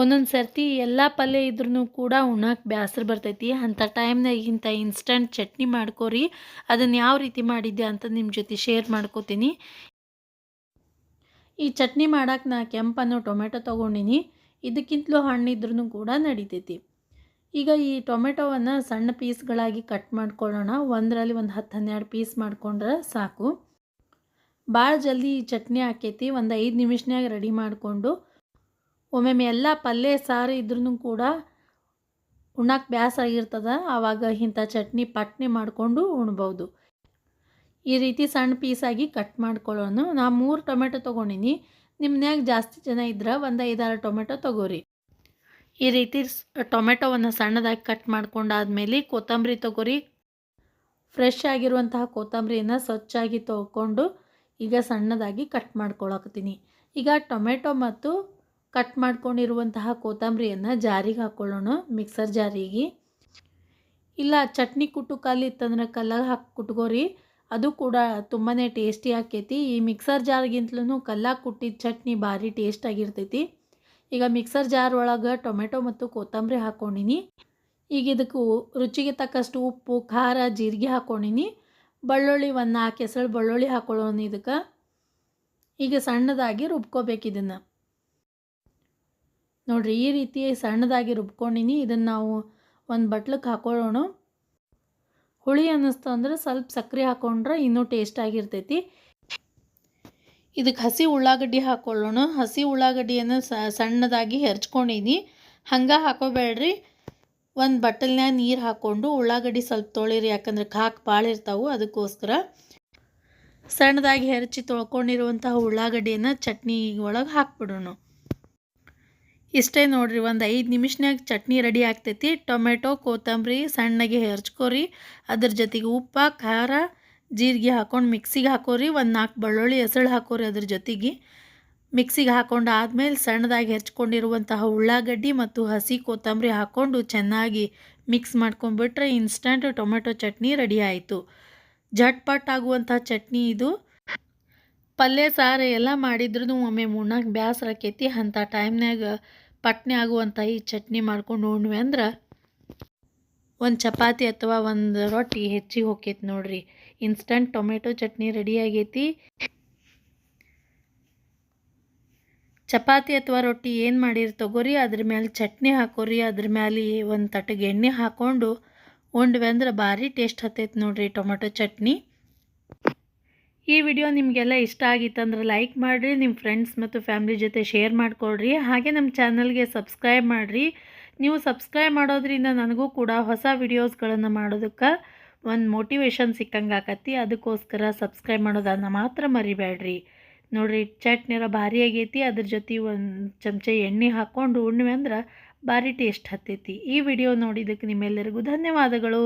ಒಂದೊಂದು ಸರ್ತಿ ಎಲ್ಲ ಪಲ್ಯ ಇದ್ರೂ ಕೂಡ ಉಣ್ಣಕ್ಕೆ ಬೇಸರ ಬರ್ತೈತಿ. ಅಂಥ ಟೈಮ್ನಾಗ ಇಂಥ ಇನ್ಸ್ಟಂಟ್ ಚಟ್ನಿ ಮಾಡ್ಕೊರಿ. ಅದನ್ನು ಯಾವ ರೀತಿ ಮಾಡಿದ್ದೆ ಅಂತ ನಿಮ್ಮ ಜೊತೆ ಶೇರ್ ಮಾಡ್ಕೋತೀನಿ. ಈ ಚಟ್ನಿ ಮಾಡಕ್ಕೆ ನಾ ಕೆಂಪನ್ನು ಟೊಮೆಟೊ ತೊಗೊಂಡಿನಿ. ಇದಕ್ಕಿಂತಲೂ ಹಣ್ಣಿದ್ರೂ ಕೂಡ ನಡಿತೈತಿ. ಈಗ ಈ ಟೊಮೆಟೊವನ್ನು ಸಣ್ಣ ಪೀಸ್ಗಳಾಗಿ ಕಟ್ ಮಾಡ್ಕೊಳ್ಳೋಣ. ಒಂದರಲ್ಲಿ ಒಂದು 10-12 ಪೀಸ್ ಮಾಡ್ಕೊಂಡ್ರೆ ಸಾಕು. ಭಾಳ ಜಲ್ದಿ ಈ ಚಟ್ನಿ ಆಕೈತಿ. ಒಂದು 5 ನಿಮಿಷನ್ಯಾಗ ರೆಡಿ ಮಾಡಿಕೊಂಡು ಒಮ್ಮೊಮ್ಮೆ ಎಲ್ಲ ಪಲ್ಯ ಸಾರು ಇದ್ರೂ ಕೂಡ ಉಣ್ಣಕ್ಕೆ ಬೇಸರ ಆಗಿರ್ತದೆ. ಆವಾಗ ಇಂಥ ಚಟ್ನಿ ಪಟ್ನೆ ಮಾಡಿಕೊಂಡು ಉಣ್ಬೋದು. ಈ ರೀತಿ ಸಣ್ಣ ಪೀಸಾಗಿ ಕಟ್ ಮಾಡ್ಕೊಳ್ಳೋಣ. ನಾ 3 ಟೊಮೆಟೊ ತೊಗೊಂಡಿನಿ. ನಿಮ್ಮನ್ಯಾಗ ಜಾಸ್ತಿ ಜನ ಇದ್ರೆ ಒಂದು 5-6 ಟೊಮೆಟೊ ತೊಗೋರಿ. ಈ ರೀತಿ ಟೊಮೆಟೊವನ್ನು ಸಣ್ಣದಾಗಿ ಕಟ್ ಮಾಡ್ಕೊಂಡಾದ್ಮೇಲೆ ಕೊತ್ತಂಬರಿ ತೊಗೋರಿ. ಫ್ರೆಶ್ ಆಗಿರುವಂತಹ ಕೊತ್ತಂಬರಿಯನ್ನು ಸ್ವಚ್ಛಾಗಿ ತೊಗೊಂಡು ಈಗ ಸಣ್ಣದಾಗಿ ಕಟ್ ಮಾಡ್ಕೊಳಕತ್ತೀನಿ. ಈಗ ಟೊಮೆಟೊ ಮತ್ತು ಕಟ್ ಮಾಡ್ಕೊಂಡಿರುವಂತಹ ಕೊತ್ತಂಬರಿಯನ್ನು ಜಾರಿಗೆ ಹಾಕ್ಕೊಳ್ಳೋಣ, ಮಿಕ್ಸರ್ ಜಾರಿಗೆ. ಇಲ್ಲ ಚಟ್ನಿ ಕುಟ್ಟು ಕಲ್ಲು ಇತ್ತಂದ್ರೆ ಕಲ್ಲಾಗ ಹಾಕಿ ಕುಟ್ಕೋರಿ, ಅದು ಕೂಡ ತುಂಬಾ ಟೇಸ್ಟಿ ಆಕೈತಿ. ಈ ಮಿಕ್ಸರ್ ಜಾರ್ಗಿಂತಲೂ ಕಲ್ಲಾಗ ಕುಟ್ಟಿದ ಚಟ್ನಿ ಭಾರಿ ಟೇಸ್ಟ್ ಆಗಿರ್ತೈತಿ. ಈಗ ಮಿಕ್ಸರ್ ಜಾರ್ ಒಳಗೆ ಟೊಮೆಟೊ ಮತ್ತು ಕೊತ್ತಂಬರಿ ಹಾಕ್ಕೊಂಡಿನಿ. ಈಗ ಇದಕ್ಕೆ ರುಚಿಗೆ ತಕ್ಕಷ್ಟು ಉಪ್ಪು, ಖಾರ, ಜೀರಿಗೆ ಹಾಕ್ಕೊಂಡಿನಿ. ಬೆಳ್ಳುಳ್ಳಿ ಒಂದು 4 ಎಸಳು ಬೆಳ್ಳುಳ್ಳಿ ಹಾಕ್ಕೊಳ್ಳೋಣ ಇದಕ್ಕೆ. ಈಗ ಸಣ್ಣದಾಗಿ ರುಬ್ಕೋಬೇಕು ಇದನ್ನು. ನೋಡಿರಿ, ಈ ರೀತಿ ಸಣ್ಣದಾಗಿ ರುಬ್ಕೊಂಡಿನಿ. ಇದನ್ನು ನಾವು ಒಂದು ಬಟ್ಲಕ್ಕೆ ಹಾಕ್ಕೊಳ್ಳೋಣ. ಹುಳಿ ಅನ್ನಿಸ್ತು ಅಂದ್ರೆ ಸ್ವಲ್ಪ ಸಕ್ಕರೆ ಹಾಕ್ಕೊಂಡ್ರೆ ಇನ್ನೂ ಟೇಸ್ಟ್ ಆಗಿರ್ತೈತಿ. ಇದಕ್ಕೆ ಹಸಿ ಉಳ್ಳಾಗಡ್ಡಿ ಹಾಕ್ಕೊಳ್ಳೋಣ. ಹಸಿ ಉಳ್ಳಾಗಡ್ಡಿಯನ್ನು ಸಣ್ಣದಾಗಿ ಹೆರ್ಚ್ಕೊಂಡಿನಿ. ಹಂಗೆ ಹಾಕೋಬೇಡ್ರಿ. ಒಂದು ಬಟ್ಟಲ್ನ್ಯಾಗ ನೀರು ಹಾಕ್ಕೊಂಡು ಉಳ್ಳಾಗಡ್ಡಿ ಸ್ವಲ್ಪ ತೊಳಿರಿ, ಯಾಕಂದ್ರೆ ಕಾಕು ಭಾಳ ಇರ್ತಾವೆ. ಅದಕ್ಕೋಸ್ಕರ ಸಣ್ಣದಾಗಿ ಹೆರಚಿ ತೊಳ್ಕೊಂಡಿರುವಂತಹ ಉಳ್ಳಾಗಡ್ಡಿಯನ್ನು ಚಟ್ನಿ ಒಳಗೆ ಹಾಕ್ಬಿಡೋಣ. ಇಷ್ಟೇ ನೋಡಿರಿ, ಒಂದು 5 ನಿಮಿಷನಾಗ ಚಟ್ನಿ ರೆಡಿ ಆಗ್ತೈತಿ. ಟೊಮೆಟೊ, ಕೊತ್ತಂಬರಿ ಸಣ್ಣಗೆ ಹೆರ್ಚ್ಕೊರಿ. ಅದ್ರ ಜೊತೆಗೆ ಉಪ್ಪು, ಖಾರ, ಜೀರಿಗೆ ಹಾಕ್ಕೊಂಡು ಮಿಕ್ಸಿಗೆ ಹಾಕೋರಿ. ಒಂದು 4 ಬೆಳ್ಳುಳ್ಳಿ ಎಸಳು ಹಾಕೋರಿ. ಅದ್ರ ಜೊತೆಗೆ ಮಿಕ್ಸಿಗೆ ಹಾಕ್ಕೊಂಡು ಆದಮೇಲೆ ಸಣ್ಣದಾಗಿ ಹೆರ್ಚ್ಕೊಂಡಿರುವಂತಹ ಉಳ್ಳಾಗಡ್ಡಿ ಮತ್ತು ಹಸಿ ಕೊತ್ತಂಬರಿ ಹಾಕ್ಕೊಂಡು ಚೆನ್ನಾಗಿ ಮಿಕ್ಸ್ ಮಾಡ್ಕೊಂಡ್ಬಿಟ್ರೆ ಇನ್ಸ್ಟಂಟ್ ಟೊಮೆಟೊ ಚಟ್ನಿ ರೆಡಿ ಆಯಿತು. ಝಟ್ಪಟ್ ಆಗುವಂಥ ಚಟ್ನಿ ಇದು. ಪಲ್ಯ ಸಾರು ಎಲ್ಲ ಮಾಡಿದ್ರೂ ಒಮ್ಮೆ ಉಣ್ಣಕ್ಕೆ ಬೇಸರ ಆಕೈತಿ. ಅಂಥ ಟೈಮ್ನಾಗ ಪಟ್ನೆ ಆಗುವಂಥ ಈ ಚಟ್ನಿ ಮಾಡ್ಕೊಂಡು ಉಣ್ವಿ ಅಂದ್ರೆ ಒಂದು ಚಪಾತಿ ಅಥವಾ ಒಂದು ರೊಟ್ಟಿ ಹೆಚ್ಚಿಗೆ ಹೋಕೈತಿ. ನೋಡಿರಿ, ಇನ್ಸ್ಟಂಟ್ ಟೊಮೆಟೊ ಚಟ್ನಿ ರೆಡಿ ಆಗೈತಿ. ಚಪಾತಿ ಅಥವಾ ರೊಟ್ಟಿ ಏನು ಮಾಡಿರಿ ತೊಗೋರಿ, ಅದ್ರ ಮೇಲೆ ಚಟ್ನಿ ಹಾಕೋರಿ. ಅದ್ರ ಮೇಲೆ ಒಂದು ತಟ್ಟೆಗೆ ಎಣ್ಣೆ ಹಾಕ್ಕೊಂಡು ಉಂಡ್ವಿ ಅಂದ್ರೆ ಭಾರಿ ಟೇಸ್ಟ್ ಹತ್ತೈತಿ ನೋಡಿರಿ ಟೊಮೆಟೊ ಚಟ್ನಿ. ಈ ವಿಡಿಯೋ ನಿಮಗೆಲ್ಲ ಇಷ್ಟ ಆಗಿತ್ತಂದ್ರೆ ಲೈಕ್ ಮಾಡಿರಿ, ನಿಮ್ಮ ಫ್ರೆಂಡ್ಸ್ ಮತ್ತು ಫ್ಯಾಮಿಲಿ ಜೊತೆ ಶೇರ್ ಮಾಡಿಕೊಡ್ರಿ. ಹಾಗೆ ನಮ್ಮ ಚಾನಲ್ಗೆ ಸಬ್ಸ್ಕ್ರೈಬ್ ಮಾಡಿರಿ. ನೀವು ಸಬ್ಸ್ಕ್ರೈಬ್ ಮಾಡೋದ್ರಿಂದ ನನಗೂ ಕೂಡ ಹೊಸ ವಿಡಿಯೋಸ್ಗಳನ್ನು ಮಾಡೋದಕ್ಕೆ ಒಂದು ಮೋಟಿವೇಶನ್ ಸಿಕ್ಕಂಗೆ ಆಕತಿ. ಅದಕ್ಕೋಸ್ಕರ ಸಬ್ಸ್ಕ್ರೈಬ್ ಮಾಡೋದನ್ನು ಮಾತ್ರ ಮರಿಬೇಡ್ರಿ. ನೋಡಿರಿ, ಚಟ್ನಿರ ಭಾರಿ ಆಗೈತಿ. ಅದ್ರ ಜೊತೆ ಒಂದು ಚಮಚ ಎಣ್ಣೆ ಹಾಕ್ಕೊಂಡು ಉಣ್ವಿ ಅಂದ್ರೆ ಭಾರಿ ಟೇಸ್ಟ್ ಹತ್ತೈತಿ. ಈ ವಿಡಿಯೋ ನೋಡಿದ್ದಕ್ಕೆ ನಿಮ್ಮೆಲ್ಲರಿಗೂ ಧನ್ಯವಾದಗಳು.